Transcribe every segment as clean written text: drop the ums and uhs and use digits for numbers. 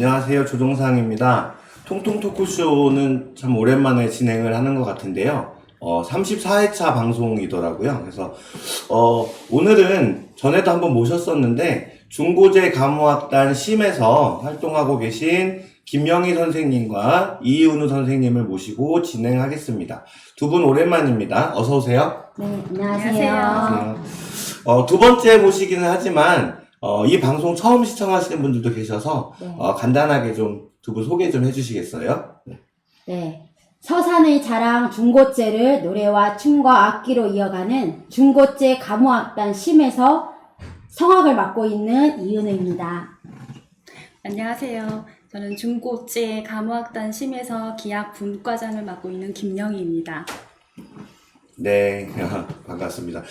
안녕하세요. 조종상입니다. 통통 토크쇼는 참 오랜만에 진행을 하는 것 같은데요. 34회차 방송이더라고요. 그래서, 오늘은 전에도 한번 모셨었는데, 중고제 감호학단 심에서 활동하고 계신 김영희 선생님과 이은우 선생님을 모시고 진행하겠습니다. 두 분 오랜만입니다. 어서오세요. 네, 안녕하세요. 두 번째 모시기는 하지만, 이 방송 처음 시청하시는 분들도 계셔서, 네. 간단하게 좀 두 분 소개 좀 해주시겠어요? 네. 서산의 자랑 중고제를 노래와 춤과 악기로 이어가는 중고제 감호악단 심에서 성악을 맡고 있는 이은우입니다. 안녕하세요. 저는 중고제 감호학단 심에서 기악 분과장을 맡고 있는 김영희입니다. 네, 반갑습니다.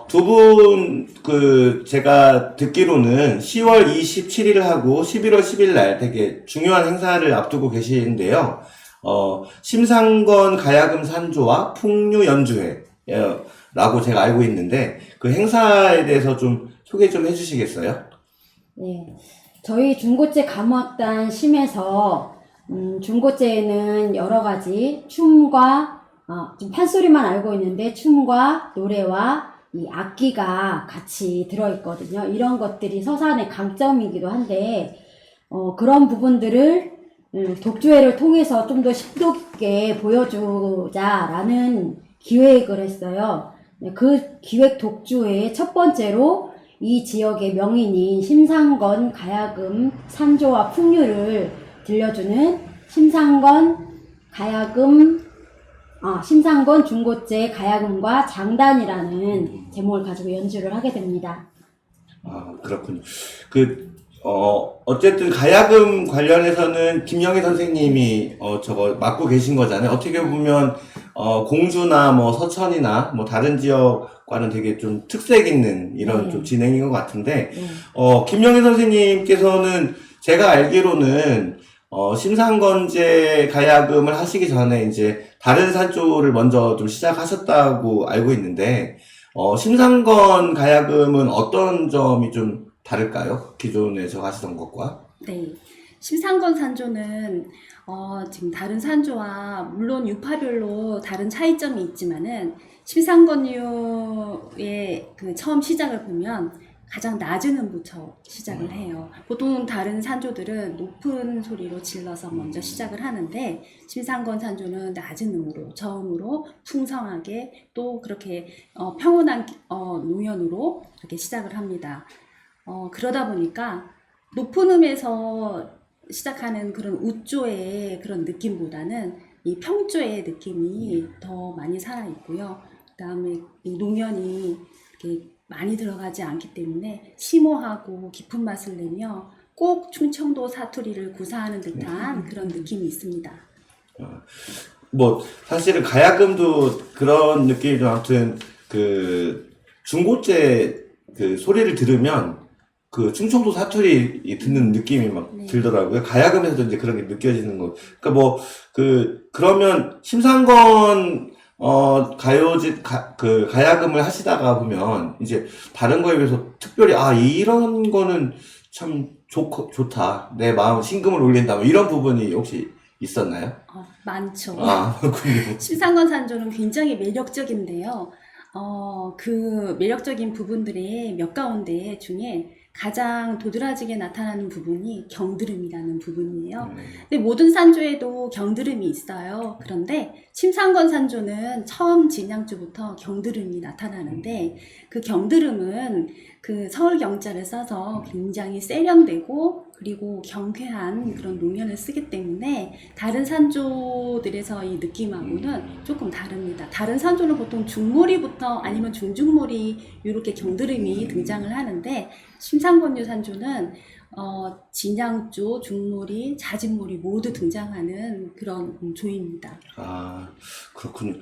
두 분, 제가 듣기로는 10월 27일 하고 11월 10일 날 되게 중요한 행사를 앞두고 계시는데요. 심상건 가야금 산조와 풍류 연주회, 라고 제가 알고 있는데, 그 행사에 대해서 좀 소개 좀 해주시겠어요? 네. 저희 중고제 감호악단 심에서, 중고제에는 여러 가지 춤과, 좀 판소리만 알고 있는데 춤과 노래와 이 악기가 같이 들어있거든요. 이런 것들이 서산의 강점이기도 한데, 그런 부분들을 독주회를 통해서 좀 더 심도 있게 보여주자라는 기획을 했어요. 그 기획 독주회의 첫 번째로 이 지역의 명인인 심상건 가야금 산조와 풍류를 들려주는 심상건 중고제 가야금과 장단이라는 제목을 가지고 연주를 하게 됩니다. 그렇군요. 어쨌든 가야금 관련해서는 김영희 선생님이 저거 맡고 계신 거잖아요. 어떻게 보면 공주나 뭐 서천이나 뭐 다른 지역과는 되게 좀 특색 있는 이런 네. 좀 진행인 것 같은데, 네. 김영희 선생님께서는 제가 알기로는 심상건제 가야금을 하시기 전에 이제 다른 산조를 먼저 좀 시작하셨다고 알고 있는데, 심상건 가야금은 어떤 점이 좀 다를까요? 기존에서 하시던 것과? 네. 심상건 산조는 지금 다른 산조와 물론 유파별로 다른 차이점이 있지만은 심상건류의 그 처음 시작을 보면 가장 낮은 음부터 시작을 해요. 보통 다른 산조들은 높은 소리로 질러서 먼저 시작을 하는데 심상건 산조는 낮은 음으로 저음으로 풍성하게 또 그렇게 평온한 노연으로 이렇게 시작을 합니다. 그러다 보니까 높은 음에서 시작하는 그런 우조의 그런 느낌보다는 이 평조의 느낌이 더 많이 살아있고요. 그 다음에 이 노면이 이렇게 많이 들어가지 않기 때문에 심오하고 깊은 맛을 내며 꼭 충청도 사투리를 구사하는 듯한 그런 느낌이 있습니다. 뭐 사실은 가야금도 그런 느낌이죠. 아무튼 중고제 소리를 들으면 충청도 사투리 듣는 느낌이 막 네. 들더라고요. 가야금에서도 이제 그런 게 느껴지는 거. 그러니까 그러면 심상건 가야금을 하시다가 보면 이제 다른 거에 비해서 특별히 이런 거는 참 좋다. 내 마음 심금을 울린다. 뭐 이런 부분이 혹시 있었나요? 많죠. 그렇군요. 심상건 산조는 굉장히 매력적인데요. 그 매력적인 부분들의 몇 가운데 중에 가장 도드라지게 나타나는 부분이 경드름이라는 부분이에요. 근데 모든 산조에도 경드름이 있어요. 그런데 심상건 산조는 처음 진양주부터 경드름이 나타나는데 그 경드름은 그 서울 경자를 써서 굉장히 세련되고 그리고 경쾌한 그런 노면을 쓰기 때문에 다른 산조들에서 이 느낌하고는 조금 다릅니다. 다른 산조는 보통 중무리부터 아니면 중중무리 이렇게 경드름이 등장을 하는데 심상건류 산조는 진양조, 중무리, 자진무리 모두 등장하는 그런 조입니다. 그렇군요.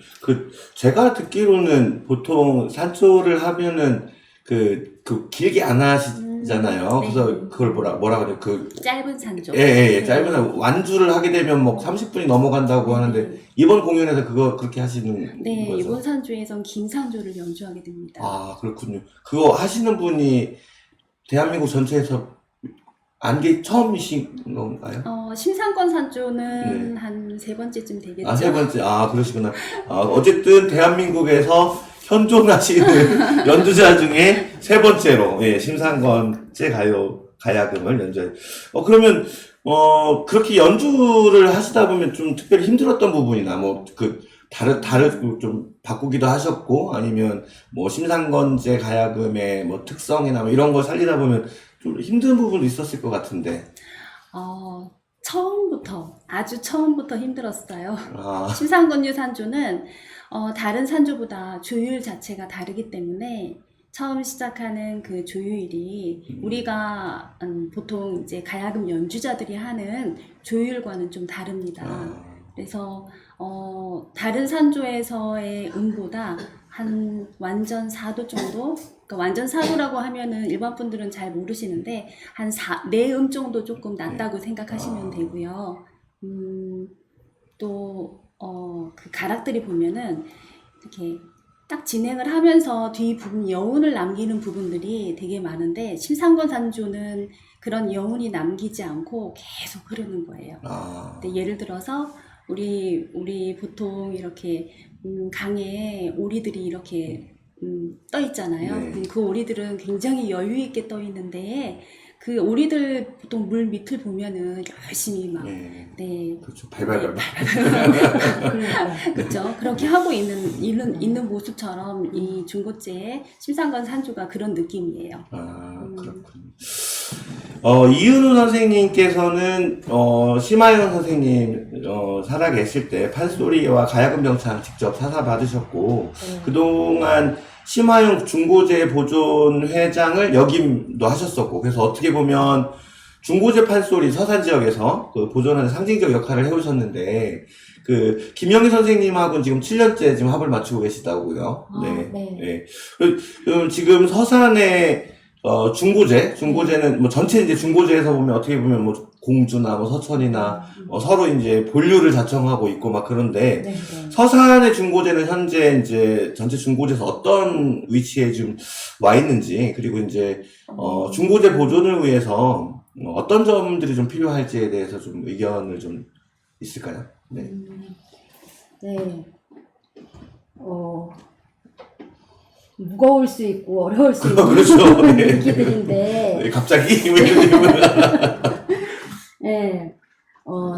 제가 듣기로는 보통 산조를 하면은 길게 안 하시잖아요. 네. 그래서 그걸 뭐라 그래요? 짧은 산조. 예, 짧은 완주를 하게 되면 뭐 30분이 넘어간다고 하는데, 이번 공연에서 그렇게 하시는 네, 거죠? 이번 산조에선 긴 산조를 연주하게 됩니다. 그렇군요. 그거 하시는 분이 대한민국 전체에서 안개 처음이신 건가요? 심상권 산조는 네. 한 세 번째쯤 되겠죠. 세 번째. 그러시구나. 어쨌든 대한민국에서 현존하시는 연주자 중에 세 번째로, 예, 심상권제 가야금을 그러면, 그렇게 연주를 하시다 보면 좀 특별히 힘들었던 부분이나, 다르고 좀 바꾸기도 하셨고, 아니면 심상권제 가야금의 특성이나 이런 걸 살리다 보면 좀 힘든 부분도 있었을 것 같은데. 아주 처음부터 힘들었어요. 아, 심상권유 산조는 다른 산조보다 조율 자체가 다르기 때문에 처음 시작하는 그 조율이 우리가 보통 이제 가야금 연주자들이 하는 조율과는 좀 다릅니다. 그래서 다른 산조에서의 음보다 한 완전 4도 정도, 그러니까 완전 4도라고 하면은 일반 분들은 잘 모르시는데 한 4음 정도 조금 낮다고 생각하시면 되고요. 또 그 가락들이 보면은 이렇게 딱 진행을 하면서 뒤 부분 여운을 남기는 부분들이 되게 많은데 심상권 산조는 그런 여운이 남기지 않고 계속 흐르는 거예요. 근데 예를 들어서 우리 보통 이렇게 강에 오리들이 이렇게 떠 있잖아요. 네. 그 오리들은 굉장히 여유 있게 떠 있는데 그 오리들 보통 물 밑을 보면은 열심히 막 네. 그렇죠. 발발발. 그렇죠. 그렇게 하고 있는 모습처럼 이 중고제의 심상권 산조가 그런 느낌이에요. 그렇군요. 이은우 선생님께서는 심하영 선생님 살아계실 때 판소리와 가야금 병창 직접 사사 받으셨고 그동안 심하영 중고제 보존 회장을 역임도 하셨었고, 그래서 어떻게 보면 중고제 판소리 서산 지역에서 그 보존하는 상징적 역할을 해오셨는데, 김영희 선생님하고는 지금 7년째 지금 합을 맞추고 계시다고요. 네. 그럼 지금 서산의 중고제는 전체 이제 중고제에서 보면 어떻게 보면 공주나 서천이나 서로 이제 본류를 자청하고 있고 막 그런데 서산의 중고제는 현재 이제 전체 중고제에서 어떤 위치에 지금 와 있는지, 그리고 이제 중고제 보존을 위해서 어떤 점들이 좀 필요할지에 대해서 좀 의견을 좀 있을까요? 네. 무거울 수 있고 어려울 수 있는 그렇죠. 네. 얘기들인데. 갑자기 네.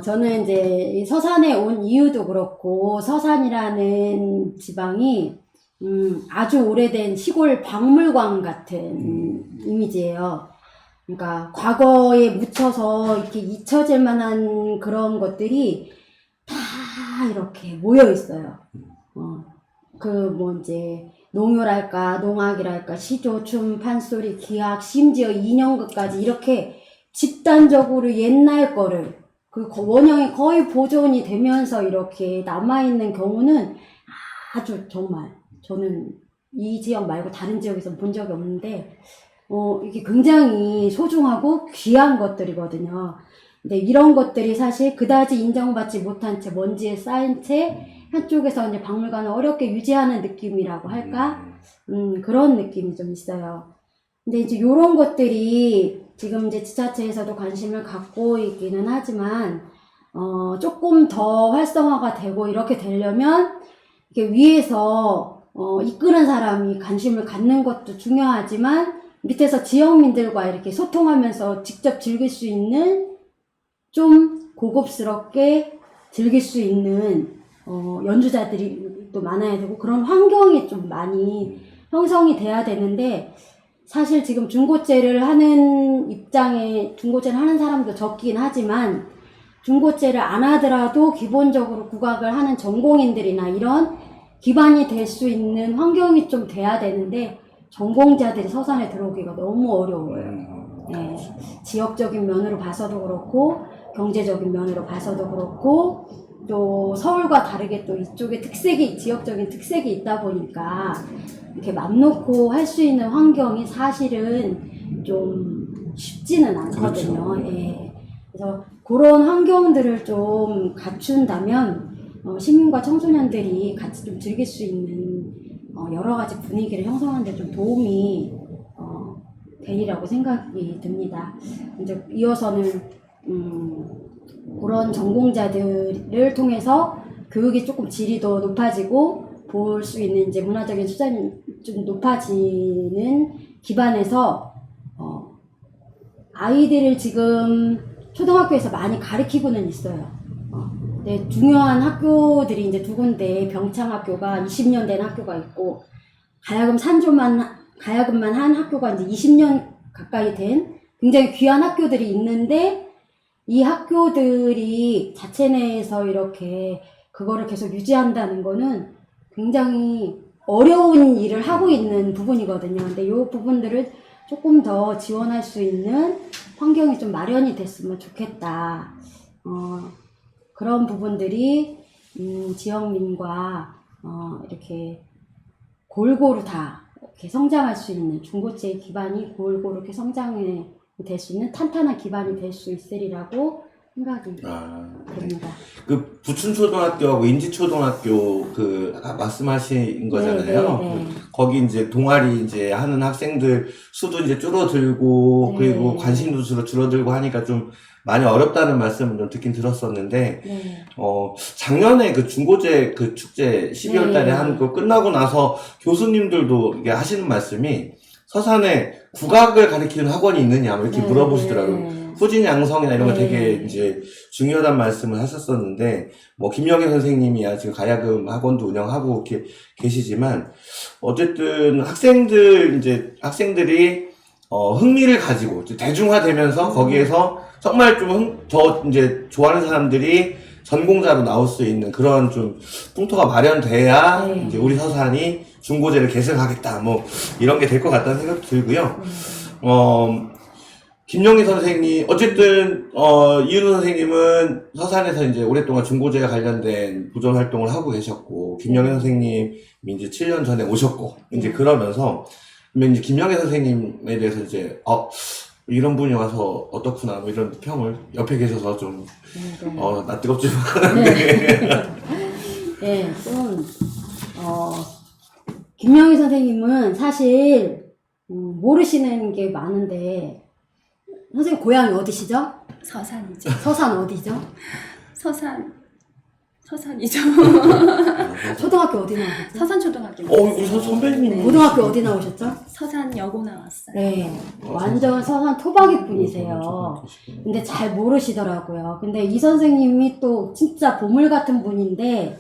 저는 이제 이 서산에 온 이유도 그렇고, 서산이라는 지방이, 아주 오래된 시골 박물관 같은 이미지예요. 그러니까 과거에 묻혀서 이렇게 잊혀질 만한 그런 것들이 다 이렇게 모여 있어요. 이제 농요랄까, 농악이랄까, 시조, 춤, 판소리, 기악, 심지어 인형극까지 이렇게 집단적으로 옛날 거를 그 원형이 거의 보존이 되면서 이렇게 남아있는 경우는 아주 정말 저는 이 지역 말고 다른 지역에서 본 적이 없는데 이게 굉장히 소중하고 귀한 것들이거든요. 근데 이런 것들이 사실 그다지 인정받지 못한 채 먼지에 쌓인 채 한쪽에서 이제 박물관을 어렵게 유지하는 느낌이라고 할까? 그런 느낌이 좀 있어요. 근데 이제 요런 것들이 지금 이제 지자체에서도 관심을 갖고 있기는 하지만, 조금 더 활성화가 되고 이렇게 되려면, 이렇게 위에서, 이끄는 사람이 관심을 갖는 것도 중요하지만, 밑에서 지역민들과 이렇게 소통하면서 직접 즐길 수 있는, 좀 고급스럽게 즐길 수 있는, 연주자들이 또 많아야 되고, 그런 환경이 좀 많이 형성이 돼야 되는데, 사실 지금 중고제를 하는 입장에 중고제를 하는 사람도 적긴 하지만 중고제를 안 하더라도 기본적으로 국악을 하는 전공인들이나 이런 기반이 될 수 있는 환경이 좀 돼야 되는데 전공자들이 서산에 들어오기가 너무 어려워요. 네. 지역적인 면으로 봐서도 그렇고 경제적인 면으로 봐서도 그렇고 또 서울과 다르게 또 이쪽에 지역적인 특색이 있다 보니까 이렇게 맘 놓고 할 수 있는 환경이 사실은 좀 쉽지는 않거든요. 그렇죠. 예. 그래서 그런 환경들을 좀 갖춘다면 시민과 청소년들이 같이 좀 즐길 수 있는 여러 가지 분위기를 형성하는 데 좀 도움이 되리라고 생각이 듭니다. 이제 이어서는 그런 전공자들을 통해서 교육이 조금 질이 더 높아지고 볼 수 있는 이제 문화적인 수준이 좀 높아지는 기반에서 아이들을 지금 초등학교에서 많이 가르치고는 있어요. 네, 중요한 학교들이 이제 두 군데, 병창학교가 20년 된 학교가 있고, 가야금만 한 학교가 이제 20년 가까이 된 굉장히 귀한 학교들이 있는데, 이 학교들이 자체 내에서 이렇게 그거를 계속 유지한다는 거는 굉장히 어려운 일을 하고 있는 부분이거든요. 근데 이 부분들을 조금 더 지원할 수 있는 환경이 좀 마련이 됐으면 좋겠다. 그런 부분들이 지역민과 이렇게 골고루 다 이렇게 성장할 수 있는 중고체의 기반이 골고루 이렇게 성장이 될 수 있는 탄탄한 기반이 될 수 있으리라고 생각이 듭니다. 그 부춘초등학교하고 인지초등학교 그 말씀하신 거잖아요. 네. 거기 이제 동아리 이제 하는 학생들 수도 이제 줄어들고 네. 그리고 관심도 줄어들고 하니까 좀 많이 어렵다는 말씀을 좀 듣긴 들었었는데 네. 작년에 그 중고제 그 축제 12월 달에 네. 한 거 끝나고 나서 교수님들도 이게 하시는 말씀이 서산에 국악을 가르치는 학원이 있느냐 뭐 이렇게 네. 물어보시더라고요. 네. 후진양성이나 이런 거 네. 되게 이제 중요하다는 말씀을 하셨었는데, 뭐, 김영애 선생님이야 지금 가야금 학원도 운영하고 이렇게 계시지만, 어쨌든 학생들이, 흥미를 가지고 이제 대중화되면서 거기에서 정말 좀 더 이제 좋아하는 사람들이 전공자로 나올 수 있는 그런 좀 풍토가 마련돼야 네. 이제 우리 서산이 중고제를 계승하겠다, 뭐, 이런 게 될 것 같다는 생각도 들고요. 김영희 선생님, 어쨌든, 이은우 선생님은 서산에서 이제 오랫동안 중고제에 관련된 보존 활동을 하고 계셨고, 김영희 선생님이 이제 7년 전에 오셨고, 이제 그러면서, 이제 김영희 선생님에 대해서 이제, 이런 분이 와서 어떻구나, 뭐 이런 평을 옆에 계셔서 좀, 나 뜨겁지만 하는데. 네, 좀, 김영희 선생님은 사실, 모르시는 게 많은데, 선생님 고향이 어디시죠? 서산이죠. 서산 어디죠? 서산이죠. 초등학교 어디 나오셨죠? 서산초등학교. 우리 선배님. 네. 고등학교 어디 나오셨죠? 서산여고 나왔어요. 네, 완전 서산 토박이 분이세요. 근데 잘 모르시더라고요. 근데 이 선생님이 또 진짜 보물 같은 분인데,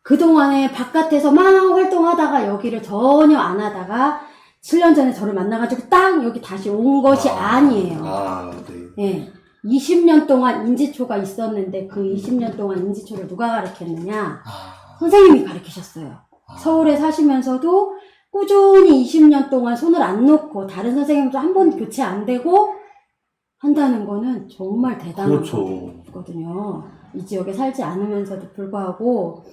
그동안에 바깥에서 막 활동하다가 여기를 전혀 안 하다가 7년 전에 저를 만나가지고 딱 여기 다시 온 것이 아니에요. 네. 네. 20년 동안 인지초가 있었는데 그 20년 동안 인지초를 누가 가르쳤느냐? 선생님이 가르치셨어요. 서울에 사시면서도 꾸준히 20년 동안 손을 안 놓고 다른 선생님도 한 번 교체 안 되고 한다는 거는 정말 대단한 그렇죠. 거거든요. 이 지역에 살지 않으면서도 불구하고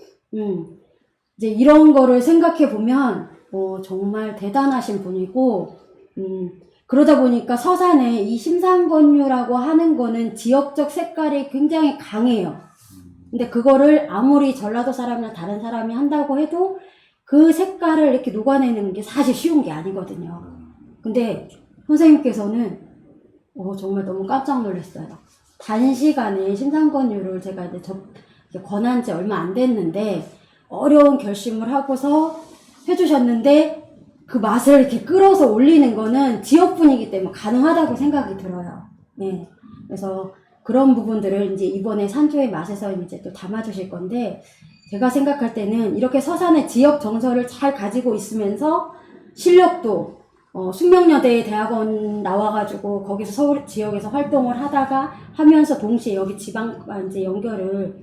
이제 이런 거를 생각해 보면 정말 대단하신 분이고 그러다 보니까 서산에 이 심상건류라고 하는 거는 지역적 색깔이 굉장히 강해요. 근데 그거를 아무리 전라도 사람이나 다른 사람이 한다고 해도 그 색깔을 이렇게 녹아내는 게 사실 쉬운 게 아니거든요. 근데 선생님께서는 정말 너무 깜짝 놀랐어요. 단시간에 심상건류를 제가 이제 권한 지 얼마 안 됐는데 어려운 결심을 하고서 해주셨는데 그 맛을 이렇게 끌어서 올리는 거는 지역 분위기 때문에 가능하다고 생각이 들어요. 네. 그래서 그런 부분들을 이제 이번에 산조의 맛에서 이제 또 담아주실 건데, 제가 생각할 때는 이렇게 서산의 지역 정서를 잘 가지고 있으면서 실력도 숙명여대 대학원 나와가지고 거기서 서울 지역에서 활동을 하면서 동시에 여기 지방과 이제 연결을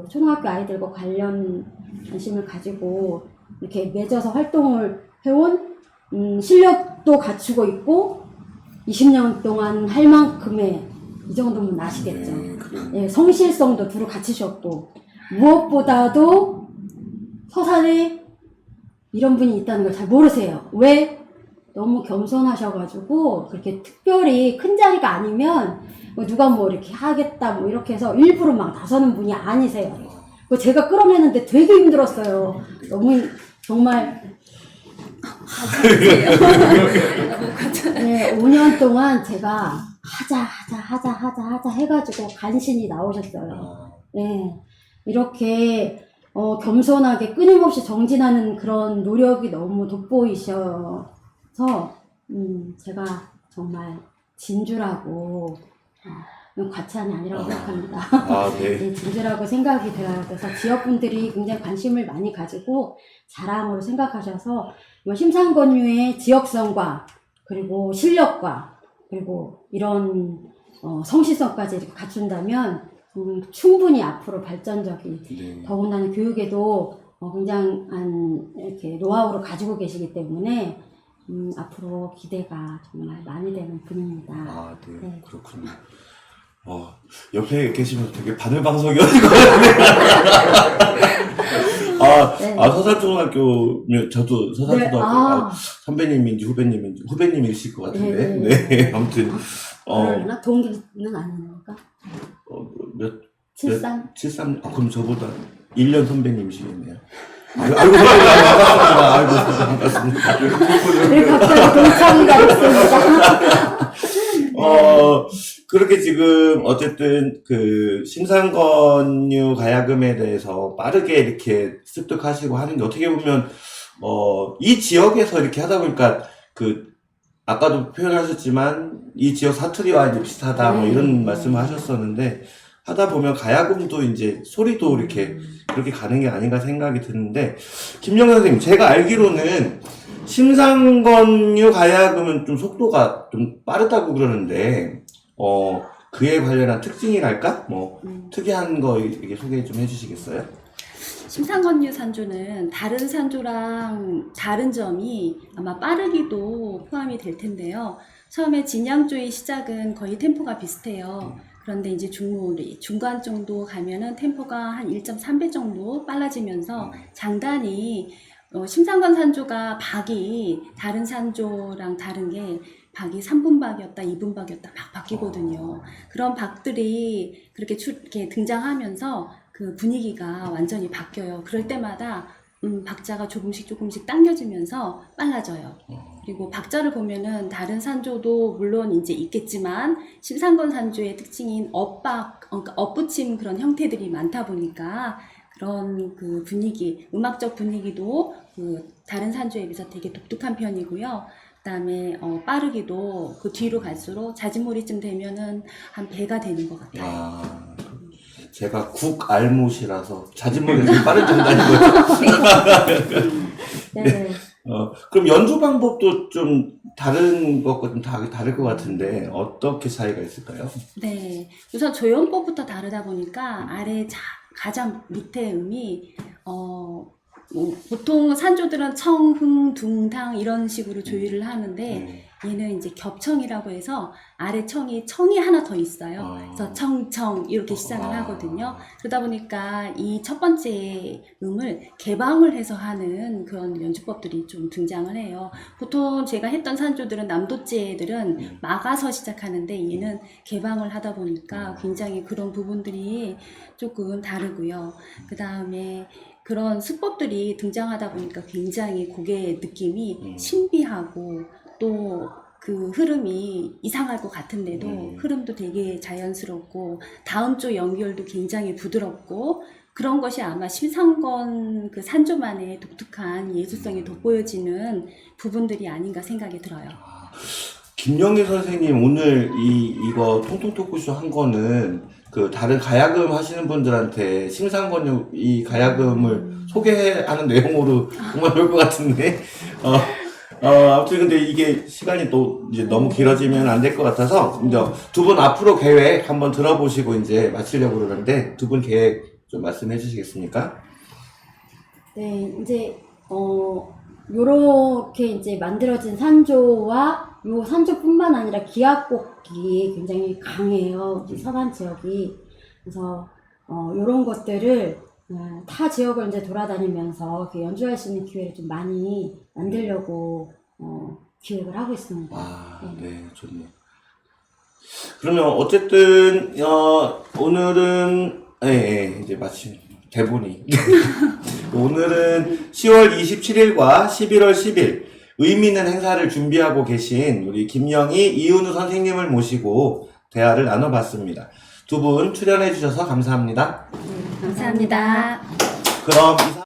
초등학교 아이들과 관심을 가지고 이렇게 맺어서 활동을 해온 실력도 갖추고 있고 20년 동안 할 만큼의 이 정도면 아시겠죠. 예, 성실성도 두루 갖추셨고 무엇보다도 서산에 이런 분이 있다는 걸 잘 모르세요. 왜? 너무 겸손하셔가지고 그렇게 특별히 큰 자리가 아니면 누가 뭐 이렇게 하겠다 뭐 이렇게 해서 일부러 막 나서는 분이 아니세요. 제가 끌어내는데 되게 힘들었어요. 너무 정말 동안 제가 하자 해가지고 간신히 나오셨어요. 아, 네. 이렇게, 겸손하게 끊임없이 정진하는 그런 노력이 너무 돋보이셔서, 제가 정말 진주라고, 이건 과찬이 아니라고 생각합니다. 아, 네. 네, 진주라고 생각이 들어요. 그래서 지역분들이 굉장히 관심을 많이 가지고 자랑으로 생각하셔서 뭐 심상권유의 지역성과 그리고 실력과 그리고 이런 성실성까지 이렇게 갖춘다면 충분히 앞으로 발전적인 네. 더군다나 교육에도 굉장한 이렇게 노하우를 가지고 계시기 때문에 앞으로 기대가 정말 많이 되는 분입니다. 아, 네. 네. 그렇군요. 옆에 계시면 되게 바늘방석이었을 것 같네요. 네. 서산초등학교면 저도 서산초등학교 네, 아. 선배님인지 후배님이실 것 같은데. 네. 네. 아무튼 그러려나? 동기는 아닙니까? 몇 73? 73 그럼 저보다 1년 선배님이시겠네요. 아이고 반갑습니다. 네, 갑자기 동창이가 됐습니다. 그렇게 지금 어쨌든 그 심상건유 가야금에 대해서 빠르게 이렇게 습득하시고 하는 게 어떻게 보면 이 지역에서 이렇게 하다 보니까 아까도 표현하셨지만 이 지역 사투리와 이제 비슷하다 뭐 이런 말씀을 하셨었는데 하다 보면 가야금도 이제 소리도 이렇게 그렇게 가는 게 아닌가 생각이 드는데 김영 선생님 제가 알기로는 심상건유 가야금은 좀 속도가 좀 빠르다고 그러는데 그에 관련한 특징이랄까? 뭐 특이한 거 이렇게 소개 좀 해주시겠어요? 심상건유 산조는 다른 산조랑 다른 점이 아마 빠르기도 포함이 될 텐데요. 처음에 진양조의 시작은 거의 템포가 비슷해요. 그런데 이제 중간 정도 가면은 템포가 한 1.3배 정도 빨라지면서 장단이 심상건 산조가 박이 다른 산조랑 다른 게 박이 3분박이었다, 2분박이었다 막 바뀌거든요. 그런 박들이 그렇게 이렇게 등장하면서 그 분위기가 완전히 바뀌어요. 그럴 때마다 박자가 조금씩 당겨지면서 빨라져요. 그리고 박자를 보면은 다른 산조도 물론 이제 있겠지만 심상건 산조의 특징인 그러니까 엇붙임 그런 형태들이 많다 보니까 그런 그 분위기, 음악적 분위기도 그 다른 산조에 비해서 되게 독특한 편이고요. 그다음에 빠르기도 그 뒤로 갈수록 자진몰이쯤 되면은 한 배가 되는 것 같아요. 제가 국알못이라서 자진몰이 좀 빠른 장단인 거죠. 네. 그럼 연주 방법도 좀 다른 것과 좀 다를 것 같은데 어떻게 차이가 있을까요? 네, 우선 조연법부터 다르다 보니까 아래 가장 밑에 음이 보통 산조들은 청, 흥, 둥, 당 이런 식으로 조율을 하는데 얘는 이제 겹청이라고 해서 아래 청이 하나 더 있어요. 그래서 청청 이렇게 시작을 하거든요. 그러다 보니까 이 첫 번째 음을 개방을 해서 하는 그런 연주법들이 좀 등장을 해요. 보통 제가 했던 산조들은 남도제들은 막아서 시작하는데 얘는 개방을 하다 보니까 굉장히 그런 부분들이 조금 다르고요. 그 다음에 그런 수법들이 등장하다 보니까 굉장히 곡의 느낌이 신비하고 또 그 흐름이 이상할 것 같은데도 흐름도 되게 자연스럽고 다음 조 연결도 굉장히 부드럽고 그런 것이 아마 심상건 그 산조만의 독특한 예술성이 돋보여지는 부분들이 아닌가 생각이 들어요. 김영희 선생님 오늘 이거 통통 토크쇼 한 거는 그 다른 가야금 하시는 분들한테 심상건유 이 가야금을 소개하는 내용으로 정말 좋을 것 같은데 아무튼 근데 이게 시간이 또 이제 너무 길어지면 안 될 것 같아서 이제 두 분 앞으로 계획 한번 들어보시고 이제 마치려고 그러는데 두 분 계획 좀 말씀해 주시겠습니까? 네, 이제 요렇게 이제 만들어진 산조와 요 산조뿐만 아니라 기악곡이 굉장히 강해요. 이 서산 지역이. 그래서 요런 것들을 타 지역을 이제 돌아다니면서 연주할 수 있는 기회를 좀 많이 만들려고 기획을 하고 있습니다. 네, 좋네요. 그러면 어쨌든 오늘은 이제 마침 대본이 오늘은 10월 27일과 11월 10일 의미 있는 행사를 준비하고 계신 우리 김영희, 이은우 선생님을 모시고 대화를 나눠봤습니다. 두 분 출연해 주셔서 감사합니다. 감사합니다. 그럼 이상